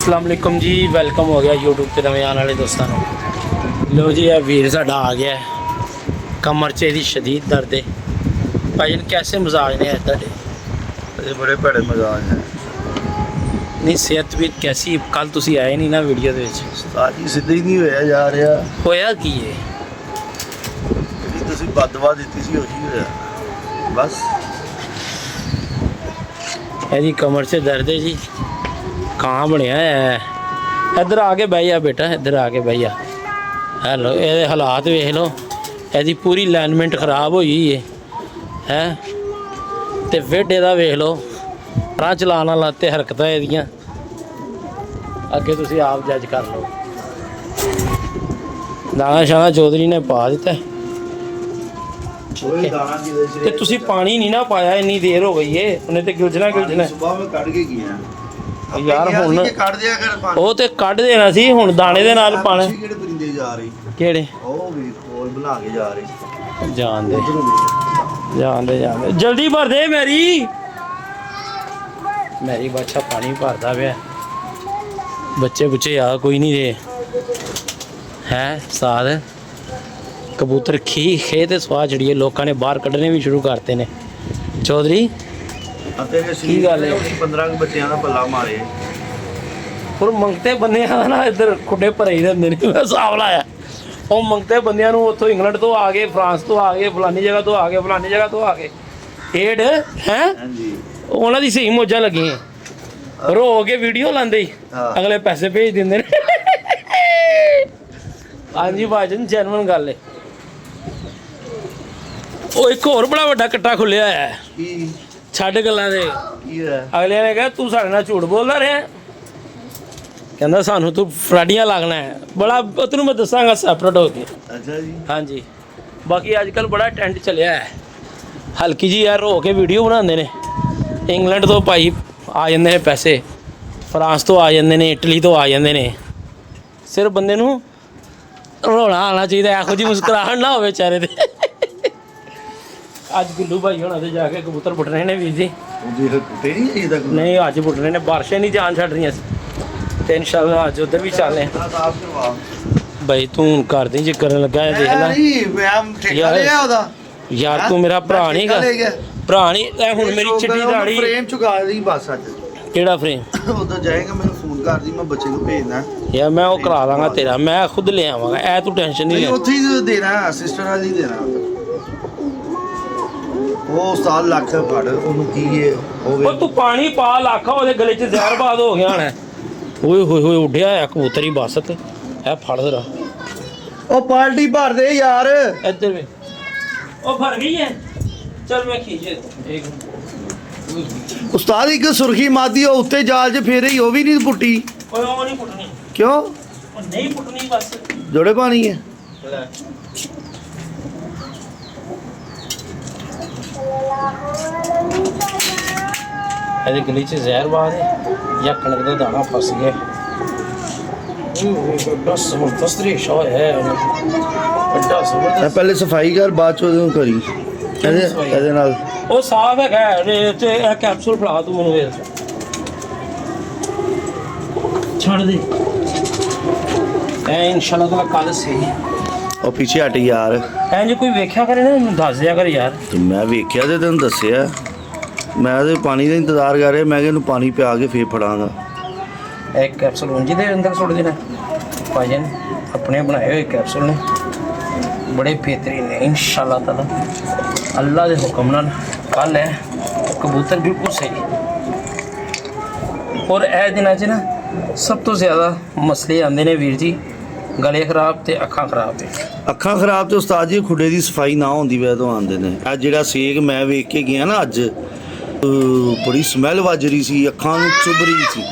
अस्सलाम वालेकुम जी, वेलकम हो गया यूट्यूब पे नवे आने वाले दोस्तों को। लो जी, वीर साडा आ गया है। कमर च एदी शदीद दर्द है। भाई कैसे मजाज ने तुहाडे? बड़े भड़े मजाज हैं। नहीं सेहत भी कैसी? कल तुसी आए नहीं ना वीडियो दे विच। साजी सिद्ध ही नहीं होया जा रहा। होया की है? जी तुसी बदवा दित्ती सी ओही होया बस। एदी कमर च दर्द है जी। कहाँ बनया है? इधर आके बह जा बेटा, इधर आके बह जा। हेलो, ये हालात वेख लो। यदि पूरी लाइनमेंट खराब हुई है तो फिट एदा वेख लो। राह चलाने वाला ते हरकतां एदियां अगे तुसी आप जज कर लो। दाना शाना चौधरी ने पा दिता है। ते तुसी पानी नहीं ना पाया, इन्नी देर हो गई है। उन्हें तो गिलजना सुबह में कट के गया यार। हुण ਕੱਢ ਦਿਆ ਕਰ ਪਾਣੀ। ਉਹ ਤੇ ਕੱਢ ਦੇਣਾ ਸੀ, ਹੁਣ ਦਾਣੇ ਦੇ ਨਾਲ ਪਾਣੇ। ਕਿਹੜੇ ਪਰਿੰਦੇ ਜਾ ਰਹੇ? ਕਿਹੜੇ? ਉਹ ਵੀ ਕੋਲ ਬਣਾ ਕੇ ਜਾ ਰਹੇ। ਜਾਣ ਦੇ ਜਲਦੀ ਭਰ ਦੇ। ਮੇਰੀ ਬੱਚਾ ਪਾਣੀ ਭਰਦਾ ਪਿਆ। ਬੱਚੇ ਬੁੱਚੇ ਆ ਕੋਈ ਨਹੀਂ ਦੇ ਹੈ ਸਾਦ। ਕਬੂਤਰ ਖੇ ਤੇ ਸਵਾਹ ਚੜੀਏ। ਲੋਕਾਂ ਨੇ ਬਾਹਰ ਕੱਢਣੇ ਵੀ ਸ਼ੁਰੂ ਕਰਤੇ ਨੇ। ਚੌਧਰੀ ਕੀ ਗੱਲ ਹੈ? 15 ਬੱਚਿਆਂ ਦਾ ਪੱਲਾ ਮਾਰੇ। ਪਰ ਮੰਗਤੇ ਬੰਦਿਆਂ ਦਾ ਨਾ ਇੱਧਰ ਖੁੱਡੇ ਭਰੇ ਹੀ ਹੁੰਦੇ ਨੇ। ਮੈਂ ਹਿਸਾਬ ਲਾਇਆ ਉਹ ਮੰਗਤੇ ਬੰਦਿਆਂ ਨੂੰ ਉੱਥੋਂ ਇੰਗਲੈਂਡ ਤੋਂ ਆ ਗਏ, ਫਰਾਂਸ ਤੋਂ ਆ ਗਏ, ਫਲਾਨੀ ਜਗ੍ਹਾ ਤੋਂ ਆ ਗਏ, ਫਲਾਨੀ ਜਗ੍ਹਾ ਤੋਂ ਆ ਗਏ। ਏਡ ਹੈ ਹਾਂਜੀ, ਉਹਨਾਂ ਦੀ ਸਹੀ ਮੌਜਾਂ ਲੱਗੀਆਂ। ਰੋ ਕੇ ਵੀਡੀਓ ਲਾਉਂਦੇ ਹੀ ਅਗਲੇ ਪੈਸੇ ਭੇਜ ਦਿੰਦੇ ਨੇ। ਹਾਂਜੀ ਭਾਜਨ, ਜੈਨੂਇਨ ਗੱਲ ਹੈ। ਉਹ ਇੱਕ ਹੋਰ ਬੜਾ ਵੱਡਾ ਕੱਟਾ ਖੁੱਲਿਆ ਹੈ। ਕੀ ਛੱਡ ਗੱਲਾਂ ਦੇ। ਕੀ ਹੈ? ਅਗਲੇ ਨੇ ਕਿਹਾ ਤੂੰ ਸਾਡੇ ਨਾਲ ਝੂਠ ਬੋਲਦਾ ਰਿਹਾ। ਕਹਿੰਦਾ ਸਾਨੂੰ ਤੂੰ ਫਰਾਡੀਆਂ ਲੱਗਣਾ ਹੈ ਬੜਾ। ਤੈਨੂੰ ਮੈਂ ਦੱਸਾਂਗਾ ਸੈਪਰੇਟ ਹੋ ਕੇ। ਅੱਛਾ ਜੀ। ਹਾਂਜੀ, ਬਾਕੀ ਅੱਜ ਕੱਲ੍ਹ ਬੜਾ ਟ੍ਰੈਂਡ ਚੱਲਿਆ ਹੈ। ਹਲਕੀ ਜੀ ਯਾਰ ਹੋ ਕੇ ਵੀਡੀਓ ਬਣਾਉਂਦੇ ਨੇ। ਇੰਗਲੈਂਡ ਤੋਂ ਭਾਈ ਆ ਜਾਂਦੇ ਨੇ ਪੈਸੇ, ਫਰਾਂਸ ਤੋਂ ਆ ਜਾਂਦੇ ਨੇ, ਇਟਲੀ ਤੋਂ ਆ ਜਾਂਦੇ ਨੇ। ਸਿਰਫ ਬੰਦੇ ਨੂੰ ਰੋਣਾ ਆਉਣਾ ਚਾਹੀਦਾ, ਇਹੋ ਜਿਹੀ ਮੁਸਕਰਾਹਟ ਨਾ ਹੋਵੇ ਚਿਹਰੇ 'ਤੇ। ਅੱਜ ਗੁੱਲੂ ਭਾਈ ਹੋਣਾ ਤੇ ਜਾ ਕੇ ਕਬੂਤਰ ਪੁੱਟਣੇ ਨੇ ਵੀਰ ਜੀ। ਟੁੱਟੇ ਨਹੀਂ ਅਜੇ ਤੱਕ? ਨਹੀਂ ਅੱਜ ਪੁੱਟਣੇ ਨੇ। ਬਾਰਿਸ਼ਾਂ ਨਹੀਂ ਜਾਣ ਛੱਡ ਰਹੀਆਂ ਸੀ ਤੇ ਇਨਸ਼ਾਅੱਲਾ ਅੱਜ ਉੱਧਰ ਵੀ ਚੱਲਨੇ। ਭਾਈ ਤੂੰ ਕਰ ਦੇ ਜੇ ਕਰਨ ਲੱਗਾ ਹੈ ਦੇਖ ਲੈ। ਨਹੀਂ ਮੈਂ ਠੇਕਾ ਲਿਆ ਉਹਦਾ। ਯਾਰ ਤੂੰ ਮੇਰਾ ਭਰਾ ਨਹੀਂ ਗਾ। ਭਰਾ ਨਹੀਂ ਇਹ ਹੁਣ ਮੇਰੀ ਚਿੱਟੀ ਦਾੜੀ। ਫਰੇਮ ਚੁਕਾ ਲਈ ਬਸ ਅੱਜ। ਕਿਹੜਾ ਫਰੇਮ? ਉਧਰ ਜਾਏਗਾ ਮੈਨੂੰ ਫੋਨ ਕਰ ਦੀ, ਮੈਂ ਬੱਚੇ ਨੂੰ ਭੇਜਣਾ। ਯਾਰ ਮੈਂ ਉਹ ਕਰਾ ਦਾਂਗਾ ਤੇਰਾ, ਮੈਂ ਖੁਦ ਲੈ ਆਵਾਂਗਾ। ਐ ਤੂੰ ਟੈਨਸ਼ਨ ਨਹੀਂ ਲੈ। ਉੱਥੇ ਹੀ ਦੇਣਾ, ਸਿਸਟਰ ਨਾਲ ਹੀ ਦੇਣਾ। ਉਹ ਉਸਤਾਦ ਲੱਖ ਫੜ ਉਹਨੂੰ ਕੀ ਹੈ ਹੋਵੇ। ਉਹ ਤੂੰ ਪਾਣੀ ਪਾ ਲੱਖਾ, ਉਹਦੇ ਗਲੇ 'ਚ ਜ਼ਹਿਰਬਾਦ ਹੋ ਗਿਆ ਹੋਣਾ। ਓਏ ਹੋਏ ਹੋਏ ਉੱਡਿਆ ਆ ਕਬੂਤਰ ਹੀ ਬਸ ਤੇ। ਇਹ ਫੜ ਜ਼ਰਾ। ਉਹ ਪਾਲਟੀ ਭਰ ਦੇ ਯਾਰ। ਇੱਧਰ ਵੇ ਉਹ ਭਰ ਗਈ ਹੈ। ਚਲ ਮੈਂ ਖੀਜੇ ਇੱਕ। ਉਸਤਾਦ ਇੱਕ ਸੁਰਖੀ ਮਾਦੀ ਉਹ ਉੱਤੇ ਜਾਲ 'ਚ ਫੇਰੇ ਉਹ ਵੀ ਨਹੀਂ ਪੁੱਟੀ। ਓਏ ਉਹ ਨਹੀਂ ਪੁੱਟਣੀ। ਕਿਉਂ? ਉਹ ਨਹੀਂ ਪੁੱਟਣੀ ਬਸ। ਜੋੜੇ ਪਾਣੀ ਹੈ। ਲੈ ਇਹਦੇ ਗਲੇ 'ਚ ਜ਼ਹਿਰਬਾਦ ਹੈ ਜਾਂ ਕਣਕ ਦਾ ਦਾਣਾ ਫਸ ਗਿਆ। ਬਸ ਜ਼ਬਰਦਸਤ ਰੇਸ਼ਾ ਹੈ। ਵੱਡਾ ਜ਼ਬਰਦਸਤ। ਪਹਿਲੇ ਸਫਾਈ ਕਰ, ਬਾਅਦ 'ਚ ਉਹਨੂੰ ਕਰੀ ਇਹਦੇ ਨਾਲ। ਉਹ ਸਾਫ ਹੈਗਾ ਤੇ ਇਹ ਕੈਪਸੂਲ ਫੜਾ ਤੂੰ ਮੈਨੂੰ ਇਹ ਛੱਡ ਦੇ। ਇਹ ਇਨਸ਼ਾਅੱਲਾ ਤਾਲਾ ਕੱਲ ਸਹੀ। ਉਹ ਪਿੱਛੇ ਹਟ ਯਾਰ। ਐਂ ਜੇ ਕੋਈ ਵੇਖਿਆ ਕਰੇ ਨਾ ਮੈਨੂੰ ਦੱਸ ਦਿਆ ਕਰ ਯਾਰ। ਤੇ ਮੈਂ ਵੇਖਿਆ ਤੇ ਤੈਨੂੰ ਦੱਸਿਆ। ਮੈਂ ਤੇ ਪਾਣੀ ਦਾ ਇੰਤਜ਼ਾਰ ਕਰ ਰਿਹਾ। ਮੈਂ ਕਿ ਇਹਨੂੰ ਪਾਣੀ ਪਿਆ ਕੇ ਫੇਰ ਫੜਾਂਗਾ। ਇੱਕ ਕੈਪਸੂਲ ਉਂਝ ਦੇ ਅੰਦਰ ਸੁੱਟ ਦੇਣਾ। ਭਾਜਨ ਆਪਣੇ ਬਣਾਏ ਹੋਏ ਕੈਪਸੂਲ ਨੇ, ਬੜੇ ਬਿਹਤਰੀਨ ਨੇ ਇਨਸ਼ਾਅੱਲਾ ਤਾਲਾ। ਅੱਲਾ ਦੇ ਹੁਕਮ ਨਾਲ ਕੱਲ ਹੈ ਕਬੂਤਰ ਬਿਲਕੁਲ ਸਹੀ। ਔਰ ਇਹ ਦਿਨਾਂ 'ਚ ਨਾ ਸਭ ਤੋਂ ਜ਼ਿਆਦਾ ਮਸਲੇ ਆਉਂਦੇ ਨੇ ਵੀਰ ਜੀ, ਗਲੇ ਖਰਾਬ ਤੇ ਅੱਖਾਂ ਖਰਾਬ ਤੇ। ਅੱਖਾਂ ਖਰਾਬ ਤੇ ਉਸਤਾਦ ਜੀ ਖੁੱਡੇ ਦੀ ਸਫਾਈ ਨਾ ਹੁੰਦੀ ਵੈ ਤੋਂ ਆਉਂਦੇ ਨੇ। ਅੱਜ ਜਿਹੜਾ ਸੇਕ ਮੈਂ ਵੇਖ ਕੇ ਗਿਆ ਨਾ ਅੱਜ, ਬੜੀ ਸਮੈਲ ਵੱਜ ਰਹੀ ਸੀ, ਅੱਖਾਂ ਨੂੰ ਚੁੱਭ ਰਹੀ ਸੀ।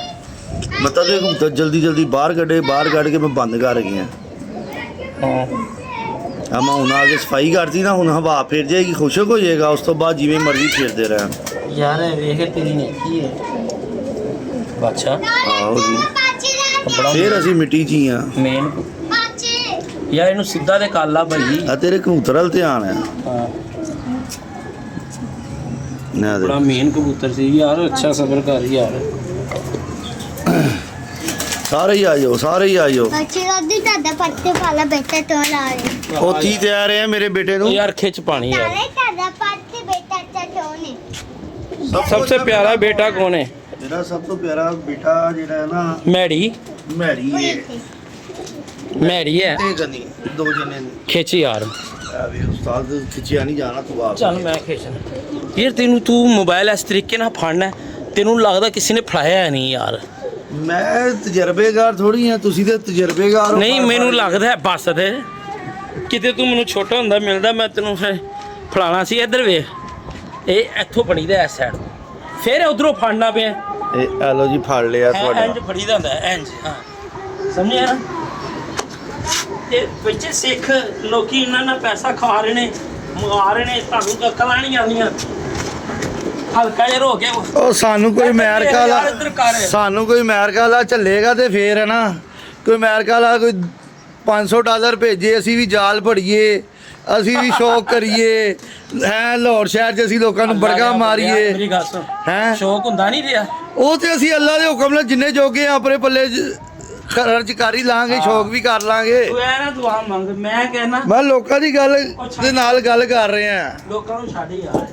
ਮਤਲਬ ਇਹ ਕਬੂਤਰ ਜਲਦੀ ਬਾਹਰ ਕੱਢ ਕੇ ਮੈਂ ਬੰਦ ਕਰ ਗਿਆ। ਆ ਮੈਂ ਹੁਣ ਆ ਕੇ ਸਫਾਈ ਕਰਦੀ ਨਾ, ਹੁਣ ਹਵਾ ਫੇਰ ਜਾਏਗੀ, ਖੁਸ਼ਕ ਹੋ ਜਾਏਗਾ। ਉਸ ਤੋਂ ਬਾਅਦ ਜਿਵੇਂ ਮਰਜ਼ੀ ਫੇਰਦੇ ਰਹਿਣ। ਯਾਰ ਵੇਖ ਤੇਰੀ ਨੇ ਕੀ ਹੈ ਬੱਚਾ। ਆਹੋ ਜੀ, ਫੇਰ ਅਸੀਂ ਮਿੱਟੀ 'ਚ ਹੀ ਆ। ਮੇਨ ਯਾਰ ਇਹਨੂੰ ਸਿੱਧਾ ਤੇ ਕਰ ਲਾ ਭਾਈ। ਆ ਤੇਰੇ ਕਬੂਤਰ ਵੱਲ ਧਿਆਨ ਹੈ। ਹਾਂ ਨਾ ਦੇ ਬੜਾ ਮੇਨ ਕਬੂਤਰ ਸੀ ਯਾਰ। ਅੱਛਾ ਸਬਰ ਕਰ ਯਾਰ। ਸਾਰੇ ਹੀ ਆ ਜਾਓ, ਸਾਰੇ ਹੀ ਆ ਜਾਓ। ਬੱਚੇ ਦਾਦੀ ਤੁਹਾਡਾ ਪੱਤੇ ਪਾਲਾ ਬੇਟਾ ਤੋਂ ਲਾ ਰਹੇ ਉੱਥੀ ਤੇ ਆ ਰਹੇ ਆ ਮੇਰੇ ਬੇਟੇ ਨੂੰ। यार खिंच पानी यार। ਤਾਰੇ ਤੁਹਾਡਾ ਪੱਤੇ ਬੇਟਾ ਤੋਂ ਨੇ सबसे प्यारा बेटा कौन है? ਜਿਹੜਾ ਸਭ ਤੋਂ ਪਿਆਰਾ ਬੇਟਾ ਜਿਹੜਾ ਹੈ ਨਾ मैडी ਮੈਰੀ ਹੈ। मैडी है। ਤੇ ਗਨੀ ਦੋ ਜਣੇ ਨੇ। खिंच यार। ਆ ਵੀ ਉਸਤਾਦ ਖਿੱਚਿਆ ਨਹੀਂ ਜਾਣਾ ਤੂੰ ਆਪ। ਚੱਲ ਮੈਂ ਖਿੱਚਣਾ ਯਾਰ। ਤੈਨੂੰ ਤੂੰ ਮੋਬਾਈਲ ਇਸ ਤਰੀਕੇ ਨਾਲ ਫੜਨਾ ਤੈਨੂੰ ਲੱਗਦਾ ਕਿਸੇ ਨੇ ਫੜਾਇਆ ਨਹੀਂ ਯਾਰ। ਮੈਂ ਤਜਰਬੇਕਾਰ ਥੋੜੀ ਆ, ਤੁਸੀਂ ਤੇ ਤਜਰਬੇਕਾਰ ਹੋ। ਨਹੀਂ ਮੈਨੂੰ ਲੱਗਦਾ ਹੈ ਬੱਸ ਤੇ ਕਿਤੇ ਤੂੰ ਮੈਨੂੰ ਛੋਟਾ ਹੁੰਦਾ ਮਿਲਦਾ ਮੈਂ ਤੈਨੂੰ ਫਿਰ ਫੜਾਣਾ ਸੀ। ਇੱਧਰ ਵੇਖ ਇਹ ਇੱਥੋਂ ਫੜੀਦਾ ਇਸ ਸਾਈਡ ਫਿਰ ਉਧਰੋਂ ਫੜਨਾ ਪਿਆ। ਇਹ ਆ ਲੋ ਜੀ ਫੜ ਲਿਆ ਤੁਹਾਡਾ। ਇੰਜ ਫੜੀਦਾ ਹੁੰਦਾ ਇੰਜ। ਹਾਂ ਸਮਝਿਆ ਨਾ। ਤੇ ਵਿੱਚ ਸਿੱਖ ਲੋਕੀ ਇਹਨਾਂ ਨਾਲ ਪੈਸਾ ਖਾ ਰਹੇ ਨੇ ਮੰਗਾ ਰਹੇ ਨੇ ਤੁਹਾਨੂੰ ਅਕਲਾਂ ਨਹੀਂ ਆਉਂਦੀਆਂ। ਹਲਕਾ ਜਿਹਾ ਹੋ ਗਿਆ ਉਹ ਸਾਨੂੰ ਕੋਈ ਅਮਰੀਕਾ ਯਾਰ ਇੱਧਰ ਕਰ। ਵਾਲਾ ਸਾਨੂੰ ਕੋਈ ਅਮਰੀਕਾ ਵਾਲਾ ਝੱਲੇਗਾ ਤੇ ਫੇਰ ਹੈ ਨਾ। ਕੋਈ ਅਮਰੀਕਾ ਵਾਲਾ ਕੋਈ $500 ਭੇਜੇ ਅਸੀਂ ਵੀ ਜਾਲ ਭੜੀਏ, ਅਸੀਂ ਵੀ ਸ਼ੌਕ ਕਰੀਏ ਹੈ। ਲਾਹੌਰ ਸ਼ਹਿਰ 'ਚ ਅਸੀਂ ਲੋਕਾਂ ਨੂੰ ਬੜਗਾ ਮਾਰੀਏ ਮੇਰੀ ਗੱਲ ਸੁਣ ਹੈ। ਸ਼ੌਕ ਹੁੰਦਾ ਨਹੀਂ ਰਿਹਾ। ਉਹ ਤੇ ਅਸੀਂ ਅੱਲਾ ਦੇ ਹੁਕਮ ਨਾਲ ਜਿੰਨੇ ਜੋਗੇ ਆ ਆਪਣੇ ਪੱਲੇ ਖਰਚ ਕਰ ਹੀ ਲਾਂਗੇ, ਸ਼ੌਕ ਵੀ ਕਰ ਲਾਂਗੇ। ਤੂੰ ਐ ਨਾ ਦੁਆ ਮੰਗ ਮੈਂ ਕਹਿਣਾ ਮੈਂ ਲੋਕਾਂ ਦੀ ਗੱਲ ਦੇ ਨਾਲ ਗੱਲ ਕਰ ਰਹੇ ਆ। ਲੋਕਾਂ ਨੂੰ ਛੱਡ ਯਾਰ।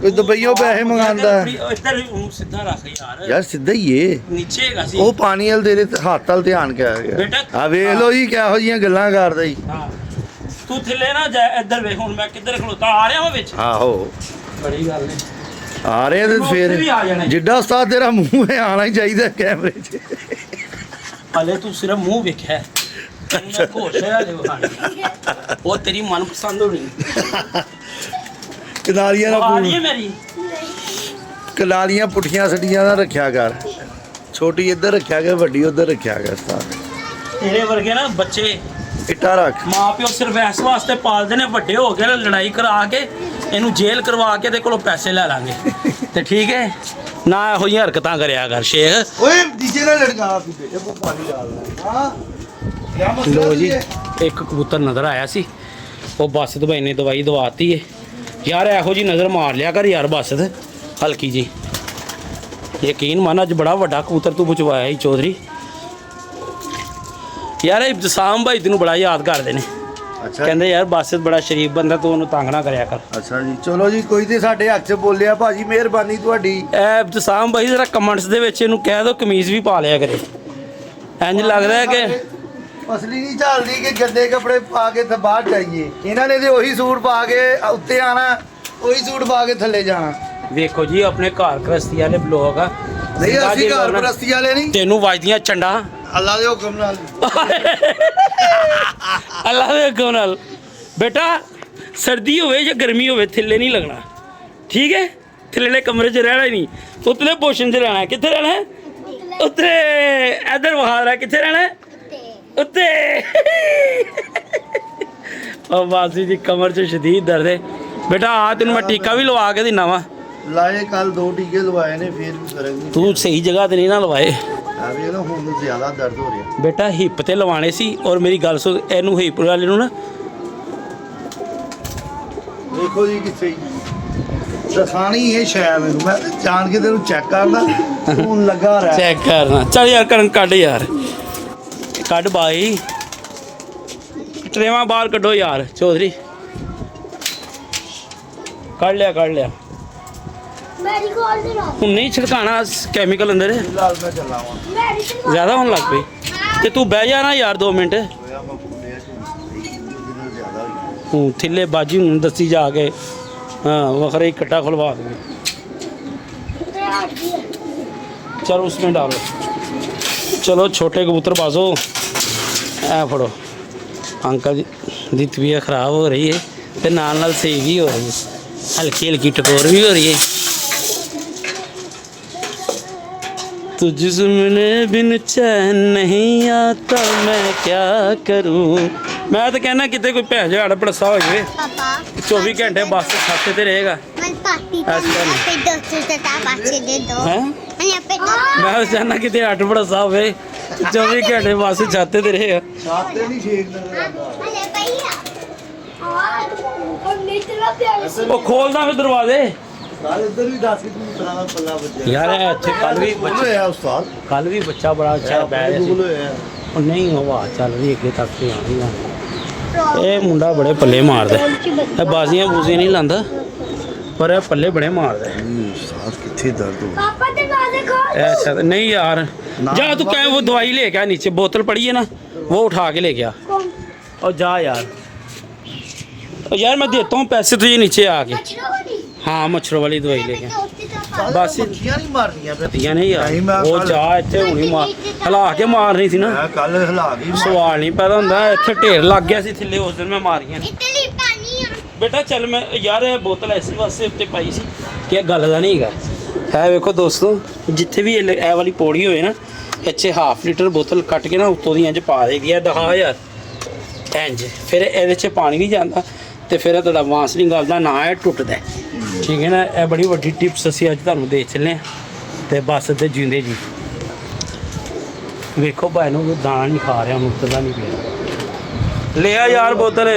ਕੋਈ ਦੁਬਈਓ ਪੈਸੇ ਮੰਗਾਉਂਦਾ ਇੱਧਰ ਸਿੱਧਾ ਰੱਖ ਯਾਰ। ਯਾਰ ਸਿੱਧਾ ਹੀ ਏ। ਨੀਚੇ ਹੈਗਾ ਸੀ ਉਹ ਪਾਣੀ ਵਾਲ ਤੇਰੇ ਹੱਥ ਵੱਲ ਧਿਆਨ ਕੇ ਆ ਗਿਆ। ਬੇਟਾ ਆ ਵੇਖ ਲੋ ਜੀ ਕਿਹੋ ਜੀਆਂ ਗੱਲਾਂ ਕਰਦਾ ਜੀ। ਹਾਂ ਤੂੰ ਥੱਲੇ ਨਾ ਜਾ। ਇੱਧਰ ਵੇਖ ਹੁਣ ਮੈਂ ਕਿੱਧਰ ਖਲੋਤਾ ਆ ਰਿਹਾ ਹਾਂ ਵਿੱਚ। ਆਹੋ ਬੜੀ ਗੱਲ ਹੈ। ਆ ਰਹੇ ਤੇ ਉੱਥੇ ਵੀ ਆ ਜਾਣਾ ਫੇਰ ਜੀ। ਜਿੱਡਾ ਉਸਤਾਦ ਤੇਰਾ ਮੂੰਹ ਹੈ ਆਣਾ ਹੀ ਚਾਹੀਦਾ ਕੈਮਰੇ 'ਚ। ਹਲੇ ਤੂੰ ਸਿਰਫ ਮੂੰਹ ਵੇਖਿਆ ਤੈਨੂੰ ਮੈਂ ਘੋਸ਼ ਹੈ ਹਲੇ ਵਿਖਾਣੀ। ਉਹ ਤੇਰੀ ਮਨਪਸੰਦ ਹੋਣੀ। ਕਨਾਲੀਆਂ ਆ ਰਹੀ ਹੈ ਦਾ ਮੇਰੀ। ਕਨਾਲੀਆਂ ਪੁੱਠੀਆਂ ਸੱਡੀਆਂ ਦਾ ਰੱਖਿਆ ਕਰ। ਛੋਟੀ ਇੱਧਰ ਰੱਖਿਆ ਕਰ, ਵੱਡੀ ਉੱਧਰ ਰੱਖਿਆ ਕਰ ਉਸਤਾਦ। ਤੇਰੇ ਵਰਗੇ ਨਾ ਬੱਚੇ ਇੱਟਾ ਰੱਖ। ਮਾਂ ਪਿਓ ਸਿਰਫ ਇਸ ਵਾਸਤੇ ਪਾਲਦੇ ਨੇ ਵੱਡੇ ਹੋ ਕੇ ਨਾ ਲੜਾਈ ਕਰਾ ਕੇ ਇਹਨੂੰ ਜੇਲ੍ਹ ਕਰਵਾ ਕੇ ਇਹਦੇ ਕੋਲੋਂ ਪੈਸੇ ਲੈ ਲਾਂਗੇ ਤੇ ਠੀਕ ਹੈ ਨਾ। ਇਹੋ ਜਿਹੀਆਂ ਹਰਕਤਾਂ ਕਰਿਆ ਕਰ ਸ਼ੇਖ। ਓਏ ਡੀਜੇ ਨਾਲ ਲੜਕਾਣਾ ਤੂੰ ਬੇਟੇ ਕੋ ਪਾਣੀ ਡਾਲਣਾ। ਹਾਂ ਕਿਆ ਮਸਲਾ ਲੋ ਜੀ ਹੈ? ਇੱਕ ਕਬੂਤਰ ਨਜ਼ਰ ਆਇਆ ਸੀ ਉਹ ਬੱਸ ਦਵਾਈ ਨੇ ਦਵਾਈ ਦਵਾਤੀ ਏ ਯਾਰ। ਇਹੋ ਜੀ ਨਜ਼ਰ ਮਾਰ ਲਿਆ ਕਰ ਯਾਰ ਬੱਸ ਤੇ ਹਲਕੀ ਜੀ। ਯਕੀਨ ਮੰਨ ਅੱਜ ਬੜਾ ਵੱਡਾ ਕਬੂਤਰ ਤੂੰ ਬਚਵਾਇਆ ਸੀ ਚੌਧਰੀ। ਯਾਰ ਇਹ ਜਸਾਮ ਭਾਈ ਤੈਨੂੰ ਬੜਾ ਯਾਦ ਕਰਦੇ ਨੇ। ਅੱਛਾ ਕਹਿੰਦੇ ਯਾਰ ਬੱਸ ਬੜਾ ਸ਼ਰੀਫ ਬੰਦਾ ਤੂੰ ਉਹਨੂੰ ਤੰਗ ਨਾ ਕਰਿਆ ਕਰ। ਅੱਛਾ ਜੀ ਚਲੋ ਜੀ ਕੋਈ ਤੇ ਸਾਡੇ ਹੱਥ 'ਚ ਬੋਲਿਆ ਭਾਜੀ, ਮਿਹਰਬਾਨੀ ਤੁਹਾਡੀ। ਇਹ ਜਸਾਮ ਭਾਈ ਜਰਾ ਕਮੈਂਟਸ ਦੇ ਵਿੱਚ ਇਹਨੂੰ ਕਹਿ ਦਿਓ ਕਮੀਜ਼ ਵੀ ਪਾ ਲਿਆ ਕਰੇ। ਇੰਜ ਲੱਗਦਾ ਹੈ ਕਿ ਅਸਲੀ ਨਹੀਂ ਚੱਲਦੀ ਕਿ ਗੰਦੇ ਕੱਪੜੇ ਪਾ ਕੇ ਤੇ ਬਾਹਰ ਜਾਈਏ। ਇਹਨਾਂ ਨੇ ਤੇ ਉਹੀ ਸੂਟ ਪਾ ਕੇ ਉੱਤੇ ਆਣਾ, ਉਹੀ ਸੂਟ ਪਾ ਕੇ ਥੱਲੇ ਜਾਣਾ। ਵੇਖੋ ਜੀ ਆਪਣੇ ਘਰ ਗ੍ਰਸਤੀ ਵਾਲੇ ਬਲੌਗ ਆ। ਨਹੀਂ ਅਸੀਂ ਘਰ ਪ੍ਰਸਤੀ ਵਾਲੇ ਨਹੀਂ। ਤੈਨੂੰ ਵੱਜਦੀਆਂ ਚੰਡਾ ਅੱਲਾ ਦੇ ਹੁਕਮ ਨਾਲ। ਅੱਲਾ ਦੇ ਹੁਕਮ ਨਾਲ। ਬੇਟਾ ਸਰਦੀ ਹੋਵੇ ਜਾਂ ਗਰਮੀ ਹੋਵੇ ਥੱਲੇ ਨਹੀਂ ਲੱਗਣਾ ਠੀਕ ਹੈ। ਥੱਲੇ ਕਮਰੇ 'ਚ ਰਹਿਣਾ ਹੀ ਨਹੀਂ। ਉਤਲੇ ਪੋਸ਼ਨ 'ਚ ਰਹਿਣਾ। ਕਿੱਥੇ ਰਹਿਣਾ ਹੈ? ਉੱਤੇ। ਇੱਧਰ ਵਹਾਰਾ ਕਿੱਥੇ ਰਹਿਣਾ ਹੈ? ਉੱਤੇ। ਉਹ ਬਾਸੀ ਦੀ ਕਮਰ 'ਚ ਸ਼ਦੀਦ ਦਰਦ ਹੈ। ਬੇਟਾ ਆ ਤੈਨੂੰ ਮੈਂ ਟੀਕਾ ਵੀ ਲਵਾ ਕੇ ਦਿੰਨਾ ਵਾ। ਲਾਏ ਕੱਲ 2 ਟੀਕੇ ਲਵਾਏ ਨੇ ਫੇਰ ਵੀ ਫਰਕ ਨਹੀਂ। ਤੂੰ ਸਹੀ ਜਗ੍ਹਾ ਤੇ ਨਹੀਂ ਨਾ ਲਵਾਏ। ਆ ਵੀ ਨਾ ਹੁਣ ਜ਼ਿਆਦਾ ਦਰਦ ਹੋ ਰਿਹਾ। ਬੇਟਾ ਹਿੱਪ ਤੇ ਲਵਾਣੇ ਸੀ ਔਰ ਮੇਰੀ ਗੱਲ ਸੁਣ ਇਹਨੂੰ ਹਿੱਪ ਵਾਲੇ ਨੂੰ ਨਾ ਦੇਖੋ ਜੀ ਕਿੱਥੇ ਦਿਖਾਣੀ ਇਹ ਸ਼ਾਇਦ ਮੈਨੂੰ ਮੈਂ ਤੇ ਜਾਣ ਕੇ ਤੈਨੂੰ ਚੈੱਕ ਕਰਦਾ ਹੁਣ ਲੱਗਾ ਰਿਹਾ। ਚੈੱਕ ਕਰਨਾ। ਚੱਲ ਯਾਰ ਕਰਨ ਕੱਢ ਯਾਰ ਕੱਢ ਬਾਈ। ਟਰੇਵਾਂ ਬਾਹਰ ਕੱਢੋ ਯਾਰ ਚੌਧਰੀ। ਕੱਢ ਲਿਆ। ਮੇਰੀ ਕੋਲ ਦੇ ਰੋ ਹੁਣ ਨਹੀਂ ਛਿੜਕਾਣਾ ਕੈਮੀਕਲ ਅੰਦਰ ਫਿਲਹਾਲ ਮੈਂ ਚੱਲਾਂ ਵਾਂ। ਮੇਰੀ ਤੇ ਜ਼ਿਆਦਾ ਹੋਣ ਲੱਗ ਪਈ ਤੇ ਤੂੰ ਬਹਿ ਜਾ ਨਾ ਯਾਰ 2 ਮਿੰਟ। ਹੋਇਆ ਮੈਂ ਫੁੱਲਿਆ ਸੀ ਜ਼ਿਆਦਾ ਹੋਈ। ਹੂੰ ਥੱਲੇ ਬਾਜੀ ਨੂੰ ਦੱਸੀ ਜਾ ਕੇ हाँ वखरे ही कट्टा खुलवा देंगे। चलो उसमें डालो। चलो छोटे कबूतर बाजो ऐ फड़ो। अंकल दी तबीयत ख़राब हो रही है तो नाल सही भी हो रही है, हल्की हल्की टकोर भी हो रही है। तुझसे बिन चैन नहीं आता मैं क्या करूं। मैं तो कहना कितने कोई भैन झाड़ बड़सा हो जाए पापा 24 घंटे बस छत पे रहेगा। मैं पार्टी अच्छा नहीं। पे दोस्तों से पाछे दे दो हैं यहाँ पे दो मैं तो चाहना कितने 8 बड़सा हो 24 घंटे बस छत पे रहेगा। ਸਾਤੇ ਨਹੀਂ ਛੇਕ ਨਜ਼ਰ ਆਉਂਦਾ। अरे भैया और नीचे ला वो खोल दा फिर दरवाजे ਨਾਲ ਇੱਧਰ ਵੀ ਦੱਸ ਤੂੰ ਤਰ੍ਹਾਂ ਦਾ ਪੱਲਾ ਬੱਚਾ ਯਾਰ ਇਹ ਇੱਥੇ ਕੱਲ ਵੀ ਹੋਇਆ ਉਸਤਾਦ ਕੱਲ ਵੀ ਬੱਚਾ ਬੜਾ ਅੱਛਾ ਬਹਿ ਰਿਹਾ ਸੀ ਹੋਇਆ ਉਹ ਨਹੀਂ ਹਵਾ ਚੱਲ ਰਹੀ ਅੱਗੇ ਤੱਕ ਤੇ ਆਣੀ ਆ ਇਹ ਮੁੰਡਾ ਬੜੇ ਪੱਲੇ ਮਾਰਦਾ ਇਹ ਬਾਜ਼ੀਆਂ ਬੂਜ਼ੀਆਂ ਨਹੀਂ ਲਾਂਦਾ ਪਰ ਇਹ ਪੱਲੇ ਬੜੇ ਮਾਰਦਾ ਉਸਤਾਦ ਕਿੱਥੇ ਦਰਦ ਹੋ पापा ते वाले को ਇਹ ਅੱਛਾ नहीं यार जा तू कहे वो दवाई लेके आ नीचे बोतल पड़ी है ना वो उठा के लेके आ कौन और जा यार और यार मैं देता हूँ पैसे तुझे नीचे आके मछली वाली हाँ मच्छरों वाली दवाई लेके आ। बस ਮੱਖੀਆਂ ਨਹੀਂ ਮਾਰਨੀਆਂ ਫਿਰ ਪਤੀਆਂ ਨਹੀਂ ਨਹੀਂ, ਮੈਂ ਯਾਰ ਉਹ ਕੱਲ੍ਹ- ਜਾ ਇੱਥੇ ਹੁਣੀ ਮਾਰ ਹਲਾ ਕੇ ਮਾਰਨੀ ਸੀ ਨਾ ਮੈਂ ਕੱਲ ਹਿਲਾ ਗਈ ਸਵਾਲ ਨਹੀਂ ਪੈਦਾ ਹੁੰਦਾ ਇੱਥੇ ਢੇਰ ਲੱਗ ਗਿਆ ਸੀ ਥੱਲੇ ਉਸ ਦਿਨ ਮੈਂ ਮਾਰੀਆਂ इतनी पानी है ਬੇਟਾ ਚੱਲ ਮੈਂ ਯਾਰ ਇਹ ਬੋਤਲ ਇਸ ਵਾਸਤੇ ਉੱਤੇ ਪਾਈ ਸੀ ਕਿ ਇਹ ਗੱਲ ਦਾ ਨਹੀਂ ਹੈਗਾ ਹੈ ਵੇਖੋ ਦੋਸਤੋ ਜਿੱਥੇ ਵੀ ਇਹ ਵਾਲੀ ਪੌੜੀ ਹੋਏ ਨਾ ਇੱਥੇ ਹਾਫ ਲੀਟਰ ਬੋਤਲ ਕੱਟ ਕੇ ਨਾ ਉੱਤੋਂ ਦੀ ਇੰਜ ਪਾ ਦੇਈਦੀ ਹੈ ਦਿਖਾ ਯਾਰ ਇੰਜ ਫਿਰ ਇਹਦੇ 'ਚ ਪਾਣੀ ਨਹੀਂ ਜਾਂਦਾ ਤੇ ਫਿਰ ਇਹ ਤੁਹਾਡਾ ਵਾਂਸ ਨਹੀਂ ਗਲਦਾ ਨਾ ਇਹ ਟੁੱਟਦਾ ਠੀਕ ਹੈ ਨਾ ਇਹ ਬੜੀ ਵੱਡੀ ਟਿਪਸ ਅਸੀਂ ਅੱਜ ਤੁਹਾਨੂੰ ਦੇ ਚੱਲੇ ਹਾਂ ਤੇ ਬਸ ਤੇ ਜਿੰਦੇ ਜੀ ਵੇਖੋ ਭਾਈ ਨੂੰ ਦਾਣਾ ਨਹੀਂ ਖਾ ਰਿਹਾ ਉਹਨੂੰ ਉੱਤਰਦਾ ਨਹੀਂ ਪਿਆ ਲੈ ਆ ਯਾਰ ਬੋਤਲ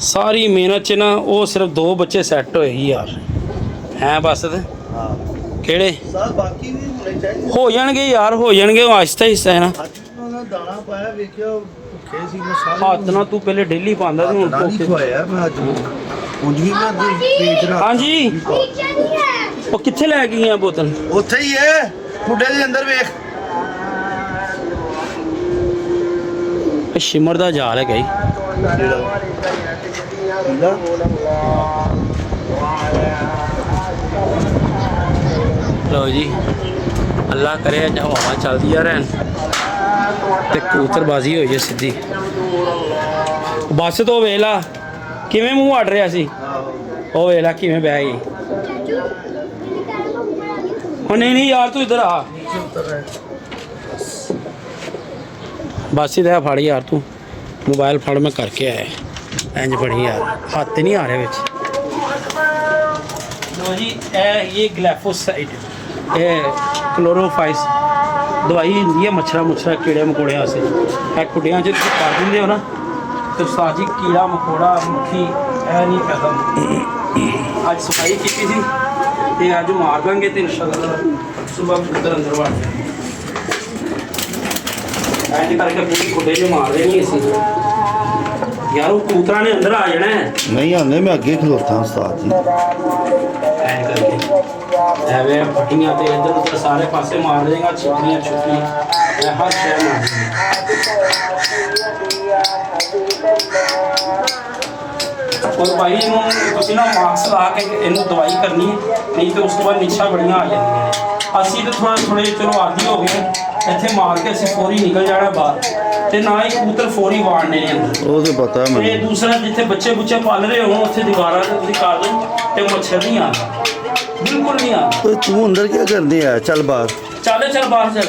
ਸਾਰੀ ਮਿਹਨਤ 'ਚ ਨਾ ਉਹ ਸਿਰਫ 2 ਬੱਚੇ ਸੈੱਟ ਹੋਏ ਹੀ ਯਾਰ ਹੈ ਬਸ ਤੇ ਹਾਂ ਕਿਹੜੇ ਸਾਲ ਬਾਕੀ ਵੀ ਹੋਣੇ ਚਾਹੀਦੇ ਹੋ ਜਾਣਗੇ ਯਾਰ ਹੋ ਜਾਣਗੇ ਉਹ ਆਹਿਸਤਾ ਹਿੱਸਾ ਹੈ ਨਾ ਅੱਜ ਉਹਨਾਂ ਦਾਣਾ ਪਾਇਆ ਵੇਖਿਆ ਭੁੱਖੇ ਸੀ ਮੈਂ ਸਾਰੇ ਹੱਥ ਨਾਲ ਤੂੰ ਪਹਿਲੇ ਡੇਲੀ ਪਾਉਂਦਾ ਸੀ ਹੁਣ ਦਾਣਾ ਨਹੀਂ ਭੁੱਖ- ਖਵਾਇਆ ਯਾਰ ਮੈਂ ਅੱਜ ਉਂਝ ਵੀ ਮੈਂ ਦੇਖ ਰਿਹਾ ਹਾਂਜੀ नीचे नहीं है ਉਹ ਕਿੱਥੇ ਲੈ ਕੇ ਗਈਆਂ ਬੋਤਲ ਉੱਥੇ ਹੀ ਹੈ ਖੁੱਡੇ ਦੇ ਅੰਦਰ ਵੇਖ ਇਹ ਸ਼ਿਮਰ ਦਾ ਜਾਲ ਹੈ ਗਈ ਪੀਲਾ ਲਓ ਜੀ ਅੱਲਾ ਕਰੇ ਅੱਜ ਹਵਾਵਾਂ ਚੱਲਦੀਆਂ ਰਹਿਣ ਤੇ ਕਬੂਤਰਬਾਜ਼ੀ ਹੋਈ ਜੇ ਸਿੱਧੀ ਬੱਸ ਤੋਂ ਵੇਲਾ ਕਿਵੇਂ ਮੂੰਹ ਅੱਡ ਰਿਹਾ ਸੀ ਉਹ ਵੇਲਾ ਕਿਵੇਂ ਬਹਿ ਗਈ चाचू मेरे पैर में ऊपर आ गया ਉਹ ਨਹੀਂ ਯਾਰ ਤੂੰ ਇੱਧਰ ਆ ਬਸ ਇਹਦਾ ਫੜ ਯਾਰ ਤੂੰ ਮੋਬਾਈਲ ਫੜ ਮੈਂ ਕਰਕੇ ਆਇਆ ਇੰਜ ਬਣੀ ਯਾਰ ਹੱਥ ਨਹੀਂ ਆ ਰਿਹਾ ਵਿੱਚ ਲੋ ਜੀ ਇਹ ਗਲਾਈਫੋਸਾਈਡ ਇਹ ਕਲੋਰੋਫਾਈਸ ਦਵਾਈ ਹੁੰਦੀ ਹੈ ਮੱਛਰਾਂ ਕੀੜੇ ਮਕੌੜਿਆਂ ਵਾਸਤੇ ਇਹ ਕੁੱਡਿਆਂ 'ਚ ਤੁਸੀਂ ਕਰ ਦਿੰਦੇ ਹੋ ਨਾ ਤੇ ਸਾਜੀ ਕੀੜਾ ਮਕੌੜਾ ਮੱਖੀ ਇਹ ਨਹੀਂ ਪੈਦਾ ਹੁੰਦਾ। ਅੱਜ ਸਫਾਈ ਕੀਤੀ ਸੀ ਤੇ ਅੱਜ ਮਾਰ ਦਾਂਗੇ ਤੇ ਇਨਸ਼ਾਅੱਲਾ ਸਵੇਰ ਕਬੂਤਰ ਅੰਦਰ ਵੜ ਜਾਣਗੇ ਐਂ ਕਰਕੇ ਪੂਰੀ ਖੁੱਡੇ 'ਚ ਮਾਰ ਦੇਣੀ ਅਸੀਂ ਯਾਰ ਉਹ ਕਬੂਤਰਾਂ ਨੇ ਅੰਦਰ ਆ ਜਾਣਾ ਹੈ ਨਹੀਂ ਆਉਂਦੇ ਮੈਂ ਅੱਗੇ ਖਲੋਤਾ ਉਸਤਾਦ ਜੀ ਐਂ ਕਰਕੇ ਐਵੇਂ ਫੱਟੀਆਂ ਤੇ ਇੱਧਰ ਉੱਧਰ ਸਾਰੇ ਪਾਸੇ ਮਾਰ ਦੇਗਾ ਛਿਪਲੀਆਂ ਛੁਪਲੀਆਂ ਇਹ ਹਰ ਸ਼ੈ ਮਾਰ ਔਰ ਭਾਈ ਇਹਨੂੰ ਤੁਸੀਂ ਨਾ ਮਾਸਕ ਲਾ ਕੇ ਇਹਨੂੰ ਦਵਾਈ ਕਰਨੀ ਹੈ ਨਹੀਂ ਤੇ ਉਸ ਤੋਂ ਬਾਅਦ ਨਿਸ਼ਾ ਬੜੀਆਂ ਆ ਜਾਂਦੀਆਂ ਨੇ ਅਸੀਂ ਤਾਂ ਥੋੜੇ ਚਲੋ ਆਦੀ ਹੋ ਗਏ ਇੱਥੇ ਮਾਰ ਕੇ ਅਸੀਂ ਫੌਰੀ ਨਿਕਲ ਜਾਣਾ ਬਾਹਰ ਤੇ ਨਾ ਹੀ ਕਬੂਤਰ ਫੌਰੀ ਵਾੜਨੇ ਨੇ ਅੰਦਰ ਉਹ ਤੇ ਪਤਾ ਤੇ ਮੈਨੂੰ ਦੂਸਰਾ ਜਿੱਥੇ ਬੱਚੇ ਬੁੱਚੇ ਪਾਲ ਰਹੇ ਹੋਣ ਉੱਥੇ ਦੀਵਾਰਾਂ ਤੇ ਤੁਸੀਂ ਕਰ ਦਿਓ ਤੇ ਮੱਛਰ ਨਹੀਂ ਆਉਂਦਾ ਬਿਲਕੁਲ ਨਹੀਂ ਆਉਂਦਾ ਓਏ ਤੂੰ ਅੰਦਰ ਕੀ ਕਰਦੇ ਆ ਚੱਲ ਬਾਹਰ ਚੱਲ ਬਾਹਰ ਚੱਲ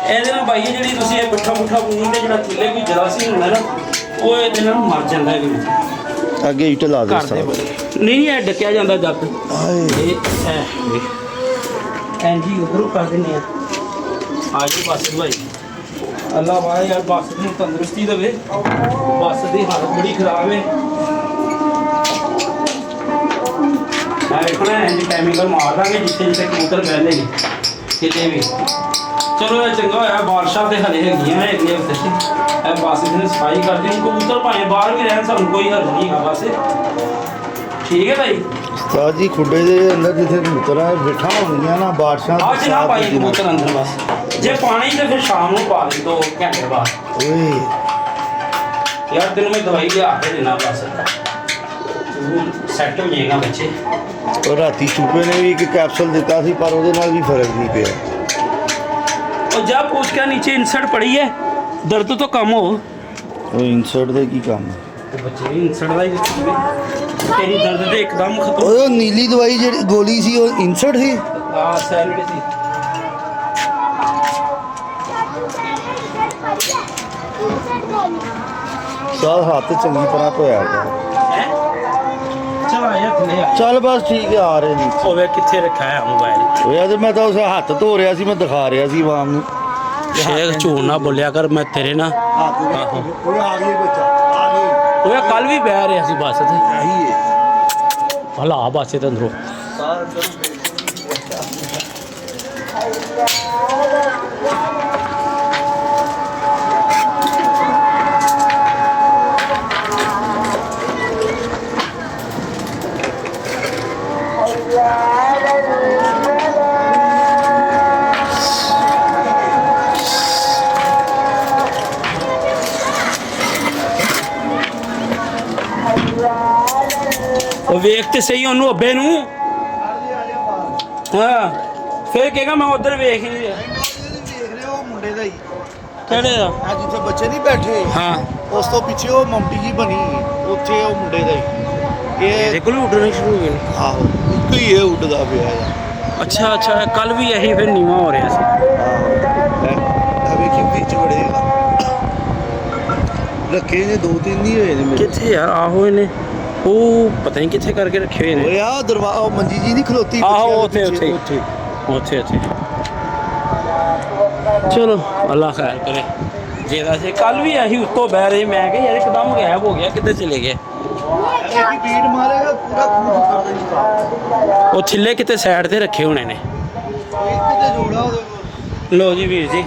ਇਹਦੇ ਨਾਲ ਭਾਈ ਜਿਹੜੀ ਤੁਸੀਂ ਇਹ ਮਿੱਠਾ ਬੂੰਦੇ ਜਿਹੜਾ ਥੱਲੇ ਕੋਈ ਜਰਾਸੀਮ ਹੁੰਦਾ ਨਾ ਉਹ ਇਹਦੇ ਨਾਲ ਮਰ ਜਾਂਦਾ ਇਹਦੇ ਵਿੱਚ ਅੱਗੇ ਇੱਟ ਲਾ ਦੇ ਘਰ ਦੇ ਉਸਤਾਦ ਨਹੀਂ ਇਹ ਡੱਕਿਆ ਜਾਂਦਾ ਜੱਟ ਹਾਏ ਐਂਜੀ ਉਧਰੋਂ ਕਰ ਦਿੰਦੇ ਆ ਆਜੋ ਬਸ ਭਾਈ ਅੱਲਾ ਵਾਹ ਯਾਰ ਬਸ ਨੂੰ ਤੰਦਰੁਸਤੀ ਦੇਵੇ ਬਸ ਦੀ ਹਾਲਤ ਬੜੀ ਖਰਾਬ ਹੈ ਆ ਵੇਖੋ ਨਾ ਇੰਜ ਕੈਮੀਕਲ ਮਾਰ ਦਾਂਗੇ ਜਿੱਥੇ ਜਿੱਥੇ ਕਬੂਤਰ ਬਹਿੰਦੇ ਨੇ ਕਿਤੇ ਵੀ ਚਲੋ ਇਹ ਚੰਗਾ ਹੋਇਆ ਬਾਰਿਸ਼ਾਂ ਤੇ ਹਲੇ ਹੈਗੀਆਂ ਉੱਥੇ ਇਹ ਬਸ ਇਹਨੇ ਸਫਾਈ ਕਰਦੀ ਨੂੰ ਕਬੂਤਰ ਭਾਵੇਂ ਬਾਹਰ ਵੀ ਰਹਿਣ ਸਾਨੂੰ ਕੋਈ ਹਰਜ ਨਹੀਂ ਹੈਗਾ ਬਸ ਠੀਕ ਹੈ ਭਾਈ ਉਸਤਾਦ ਜੀ ਖੁੱਡੇ ਦੇ ਅੰਦਰ ਜਿੱਥੇ ਕਬੂਤਰਾਂ ਬਿਠਾ ਹੁੰਦੀਆਂ ਨਾ ਬਾਰਿਸ਼ਾਂ ਅੱਜ ਨਾ ਪਾਈ ਕਬੂਤਰ ਅੰਦਰ ਬਸ ਜੇ ਪਾਣੀ ਤੇ ਫਿਰ ਸ਼ਾਮ ਨੂੰ ਪਾ ਦੇ 2 ਘੰਟੇ ਬਾਅਦ ਓਏ ਯਾਰ ਤੈਨੂੰ ਮੈਂ ਦਵਾਈ ਲਿਆ ਕੇ ਦੇਣਾ ਬਸ ਤੂੰ ਸੈੱਟ ਹੋ ਜਾਏਗਾ ਬੱਚੇ ਉਹ ਰਾਤੀ ਚੂਪੇ ਨੇ ਵੀ ਇੱਕ ਕੈਪਸੂਲ ਦਿੱਤਾ ਸੀ ਪਰ ਉਹਦੇ ਨਾਲ ਵੀ ਫਰਕ ਨਹੀਂ ਪਿਆ और जा पूछ के नीचे इंसर्ट पड़ी है दर्द तो कम हो ਉਹ ਇਨਸਰਟ ਦਾ ਕੀ ਕੰਮ तो बच्चे भी इंसर्ट का ही तेरी दर्द तो एकदम खत्म ਓਏ ਉਹ ਨੀਲੀ ਦਵਾਈ ਜਿਹੜੀ ਗੋਲੀ ਸੀ ਉਹ ਇਨਸਰਟ ਸੀ हाँ सैलड सी ਸਾਲ ਹੱਥ ਚੰਗੀ ਤਰ੍ਹਾਂ ਧੋਇਆ ਗਿਆ हैं चल आया थले आ ਚੱਲ ਬਸ ਠੀਕ ਹੈ ਆ ਰਹੇ ਨੇ ओवे किथे रखा है मोबाइल ਓਏ ਤੇ ਮੈਂ ਤਾਂ ਉਸ ਹੱਥ ਧੋ ਰਿਹਾ ਸੀ ਮੈਂ ਦਿਖਾ ਰਿਹਾ ਸੀ ਆਵਾਮ ਨੂੰ शेख झूठ ना बोलिया कर मैं तेरे ना ਹੱਥ आहो ਉਹ ਆ ਗਈ ਬੱਚਾ ਆ ਗਈ ਉਹ ਕੱਲ ਵੀ ਬਹਿ ਰਿਹਾ ਸੀ ਬੱਸ ਤੇ ਇਹੀ ਹੈ ਹਲਾ ਬੱਸ ਤੇ ਅੰਦਰੋਂ ਉਹ ਵੇਖ ਤੇ ਸਹੀ ਉਹਨੂੰ ਅੱਬੇ ਨੂੰ ਹਾਂ ਫਿਰ ਕਹੇਗਾ ਮੈਂ ਉਧਰ ਵੇਖ ਹੀ ਲਿਆ ਦੇਖ ਰਹੇ ਹੋ ਮੁੰਡੇ ਦਾ ਹੀ ਕਿਹੜੇ ਦਾ ਆ ਜਿੱਥੇ ਬੱਚੇ ਨਹੀਂ ਬੈਠੇ ਹਾਂ ਉਸ ਤੋਂ ਪਿੱਛੇ ਉਹ ਮਮਟੀ ਜੀ ਬਣੀ ਉੱਥੇ ਉਹ ਮੁੰਡੇ ਦਾ ਹੀ ਇਹਦੇ ਇਹ ਕੋਲ ਉੱਡਣੇ ਸ਼ੁਰੂ ਹੋ ਗਏ ਨੇ। ਆਹੋ ਇੱਕ ਹੀ ਇਹ ਉੱਡਦਾ ਪਿਆ ਆ ਅੱਛਾ ਅੱਛਾ ਕੱਲ ਵੀ ਇਹੀ ਫਿਰ ਨੀਵਾਂ ਹੋ ਰਿਹਾ ਸੀ ਆ ਵੇਖੀ ਵਿੱਚ ਵੜੇਗਾ ਰੱਖੇ ਨੇ 2-3 ਨਹੀਂ ਹੋਏ ਨੇ ਮੇਰੇ ਕਿੱਥੇ ਯਾਰ ਆਹੋ ਇਹਨੇ ਉਹ ਪਤਾ ਨਹੀਂ ਕਿੱਥੇ ਕਰਕੇ ਰੱਖੇ ਹੋਏ ਨੇ ਓਏ ਆ ਦਰਵਾਜ਼ਾ ਉਹ ਮੰਜੀ ਜੀ ਨਹੀਂ ਖਲੋਤੀ ਆਹੋ ਬੱਚਿਆਂ ਉੱਥੇ ਦੇ ਉੱਥੇ ਪਿੱਛੇ, ਉੱਥੇ ਚਲੋ ਅੱਲਾ ਖੈਰ ਕਰੇ ਜਿਹਦਾ ਸੀ ਕੱਲ ਵੀ ਇਹੀ ਉੱਤੋਂ ਬਹਿ ਰਹੇ ਮੈਂ ਕਿਹਾ ਯਾਰ ਇੱਕਦਮ ਗਾਇਬ ਹੋ ਗਿਆ ਕਿੱਧਰ ਚਲੇ ਗਏ ਇਹ ਬੀਟ ਮਾਰੇਗਾ ਪੂਰਾ ਖੂਨ ਕਰ ਦੇਗਾ ਉਹ ਥਿੱਲੇ ਕਿਤੇ ਸਾਈਡ ਤੇ ਰੱਖੇ ਹੋਣੇ ਨੇ ਇੱਕ ਤੇ ਜੋੜਾ ਉਹਦੇ ਕੋਲ ਲੋ ਜੀ ਵੀਰ ਜੀ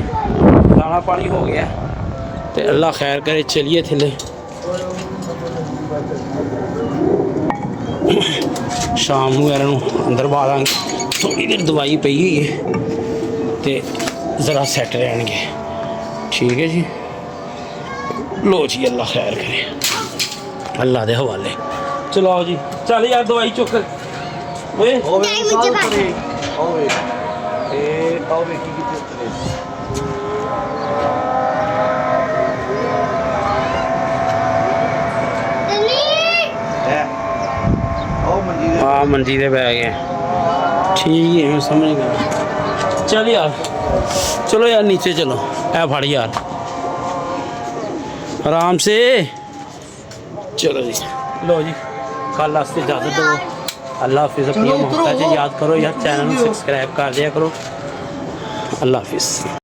ਦਾਣਾ ਪਾਣੀ ਹੋ ਗਿਆ ਤੇ ਅੱਲਾ ਖੈਰ ਕਰੇ ਚਲਿਏ ਥੱਲੇ ਸ਼ਾਮ ਨੂੰ ਇਹਨਾਂ ਨੂੰ ਅੰਦਰ ਪਾ ਦਾਂਗੇ ਥੋੜੀ ਦੇਰ ਦਵਾਈ ਪਈ ਹੋਈ ਹੈ ਤੇ ਜ਼ਰਾ ਸੈੱਟ ਰਹਿਣਗੇ ਠੀਕ ਹੈ ਜੀ ਲੋ ਜੀ ਅੱਲਾ ਖੈਰ ਕਰੇ ਅੱਲਾ ਦੇ ਹਵਾਲੇ ਚਲੋ ਆਓ ਜੀ ਚੱਲ ਯਾਰ ਦਵਾਈ ਚੁੱਕ ਓਏ ਹੋਵੇ ਟਾਈਮ ਵਿੱਚ ਸਾਲ ਬਾਹਰ। ਪਰੇ ਹੋਵੇ ਇਹ ਆਵੇ ਕੀ ਕਿਤੇ ਉਤਰੇ ਹੈ ਉਹ ਮੰਜੀ ਦੇ ਆ ਮੰਜੀ ਦੇ ਬੈ ਗਏ ਠੀਕ ਹੈ ਮੈਂ ਸਮਝ ਗਿਆ चल यार चलो यार नीचे चलो ऐ फड़ यार आराम से चलो जी लो जी कल वास्ते इजाज़त दो अल्लाह हाफिज़ अपनी मोहब्बत याद करो यार चैनल में सब्सक्राइब कर दिया करो अल्लाह हाफिज़।